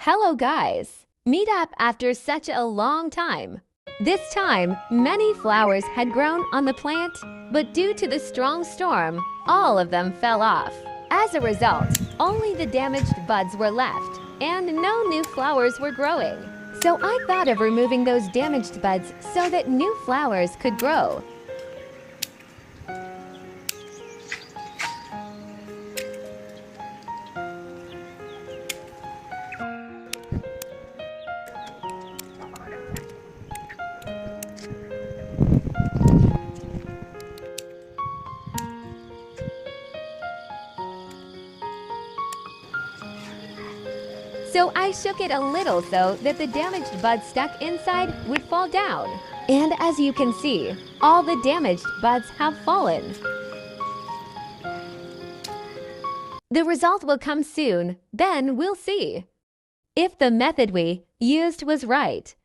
Hello guys! Meet up after such a long time. This time, many flowers had grown on the plant, but due to the strong storm, all of them fell off. As a result, only the damaged buds were left, and no new flowers were growing. So I thought of removing those damaged buds so that new flowers could grow. So I shook it a little so that the damaged buds stuck inside would fall down. And as you can see, all the damaged buds have fallen. The result will come soon, then we'll see if the method we used was right.